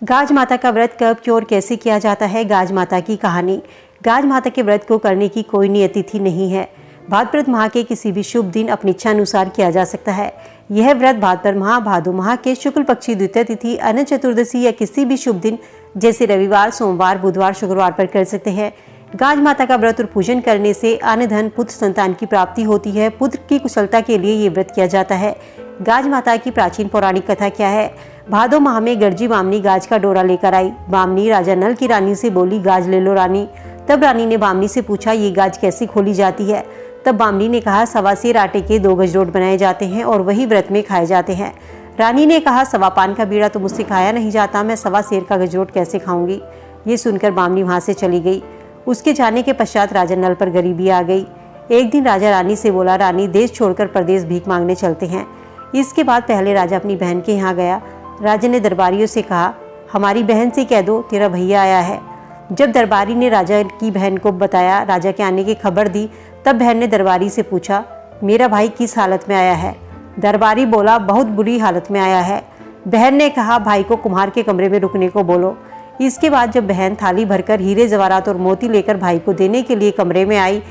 गाज माता का व्रत कब, क्यों और कैसे किया जाता है। गाज माता की कहानी। गाज माता के व्रत को करने की कोई नियत तिथि नहीं है। भाद्रपद माह के किसी भी शुभ दिन अपनी इच्छा अनुसार किया जा सकता है। यह व्रत भाद्रपद माह भादो माह के शुक्ल पक्षी द्वितीय तिथि, अनंत चतुर्दशी या किसी भी शुभ दिन जैसे रविवार, सोमवार, बुधवार, शुक्रवार पर कर सकते हैं। गाज माता का व्रत और पूजन करने से अन्न धन पुत्र संतान की प्राप्ति होती है। पुत्र की कुशलता के लिए ये व्रत किया जाता है। गाज माता की प्राचीन पौराणिक कथा क्या है। भादो माह में गर्जी बामनी गाज का डोरा लेकर आई। बामनी राजा नल की रानी से बोली, गाज ले लो रानी। तब रानी ने बामनी से पूछा, ये गाज कैसे खोली जाती है। तब बामनी ने कहा, सवा सेर आटे के 2 गजरोट बनाए जाते हैं और वही व्रत में खाए जाते हैं। रानी ने कहा, सवा पान का बीड़ा तो मुझसे खाया नहीं जाता, मैं सवा सेर का गजरोट कैसे खाऊंगी। ये सुनकर बामनी वहां से चली गई। उसके जाने के पश्चात राजा नल पर गरीबी आ गई। एक दिन राजा रानी से बोला, रानी देश छोड़कर परदेश भीख मांगने चलते हैं। इसके बाद पहले राजा अपनी बहन के यहाँ गया। राजा ने दरबारियों से कहा, हमारी बहन से कह दो तेरा भैया आया है। जब दरबारी ने राजा की बहन को बताया, राजा के आने की खबर दी, तब बहन ने दरबारी से पूछा, मेरा भाई किस हालत में आया है। दरबारी बोला, बहुत बुरी हालत में आया है। बहन ने कहा, भाई को कुम्हार के कमरे में रुकने को बोलो। इसके बाद जब बहन थाली भरकर हीरे जवाहरात और मोती लेकर भाई को देने के लिए कमरे में आई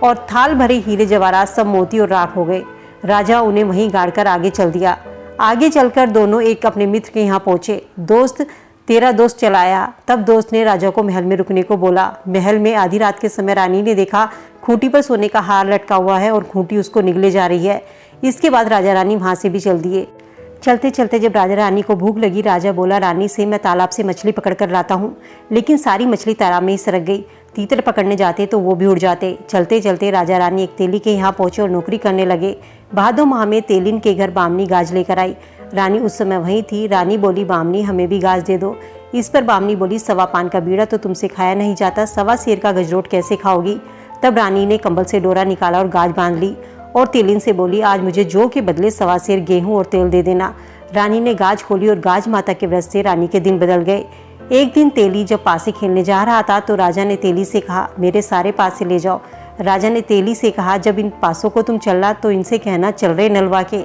और थाल भरे हीरे जवाहरात सब मोती और राख हो गए। राजा उन्हें वहीं गाड़कर आगे चल दिया। आगे चलकर दोनों एक अपने मित्र के यहाँ पहुंचे। दोस्त, तेरा दोस्त चलाया। तब दोस्त ने राजा को महल में रुकने को बोला। महल में आधी रात के समय रानी ने देखा खूंटी पर सोने का हार लटका हुआ है और खूंटी उसको निगले जा रही है। इसके बाद राजा रानी वहां से भी चल दिए। चलते चलते जब राजा रानी को भूख लगी, राजा बोला, रानी से मैं तालाब से मछली पकड़ कर लाता हूँ। लेकिन सारी मछली तालाब में ही सरक गई। तीतर पकड़ने जाते तो वो भी उड़ जाते। चलते चलते राजा रानी एक तेली के यहाँ पहुंचे और नौकरी करने लगे। भादो माह में तेलिन के घर बामनी गाज लेकर आई। रानी उस समय वहीं थी। रानी बोली, बामनी हमें भी गाज दे दो। इस पर बामनी बोली, सवा पान का बीड़ा तो तुमसे खाया नहीं जाता, सवा सेर का गजरोट कैसे खाओगी। तब रानी ने कंबल से डोरा निकाला और गाज बांध ली और तेलिन से बोली, आज मुझे जौ के बदले सवा सेर गेहूं और तेल दे देना। रानी ने गाज खोली और गाज माता के व्रत से रानी के दिन बदल गए। एक दिन तेली जब पासे खेलने जा रहा था तो राजा ने तेली से कहा, मेरे सारे पासे ले जाओ। राजा ने तेली से कहा, जब इन पासों को तुम चलना तो इनसे कहना चल रहे नलवा के।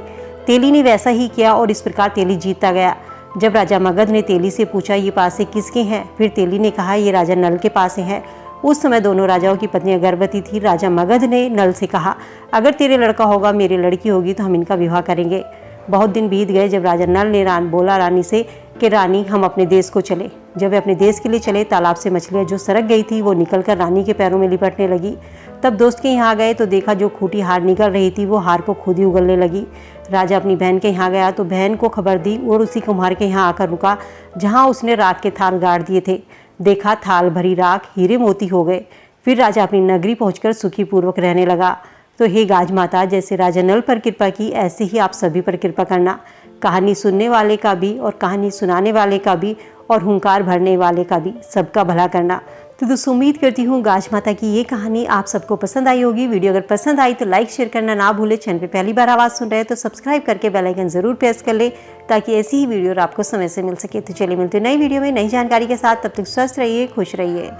तेली ने वैसा ही किया और इस प्रकार तेली जीतता गया। जब राजा मगध ने तेली से पूछा, ये पासे किसके हैं, फिर तेली ने कहा, ये राजा नल के पासे हैं। उस समय दोनों राजाओं की पत्नियां गर्भवती थी। राजा मगध ने नल से कहा, अगर तेरे लड़का होगा, मेरी लड़की होगी तो हम इनका विवाह करेंगे। बहुत दिन बीत गए। जब राजा नल ने बोला रानी से कि रानी हम अपने देश को चले। जब वे अपने देश के लिए चले, तालाब से मछलियाँ जो सरक गई थी वो निकलकर रानी के पैरों में लिपटने लगी। तब दोस्त के यहाँ गए तो देखा जो खूंटी हार निकल रही थी वो हार को खुद ही उगलने लगी। राजा अपनी बहन के यहाँ गया तो बहन को खबर दी और उसी कुम्हार के यहाँ आकर रुका जहाँ उसने राख के थाल गाड़ दिए थे। देखा थाल भरी राख हीरे मोती हो गए। फिर राजा अपनी नगरी पहुंचकर सुखी पूर्वक रहने लगा। तो हे गाज माता, जैसे राजा नल पर कृपा की ऐसे ही आप सभी पर कृपा करना। कहानी सुनने वाले का भी और कहानी सुनाने वाले का भी और हुंकार भरने वाले का भी, सबका भला करना। तो दोस्तों उम्मीद करती हूँ गाज माता की ये कहानी आप सबको पसंद आई होगी। वीडियो अगर पसंद आई तो लाइक शेयर करना ना भूले। चैनल पे पहली बार आवाज़ सुन रहे हैं तो सब्सक्राइब करके बेल आइकन जरूर प्रेस कर ले ताकि ऐसी ही वीडियो आपको समय से मिल सके। तो चलिए मिलते हैं नई वीडियो में नई जानकारी के साथ। तब तक स्वस्थ रहिए, खुश रहिए।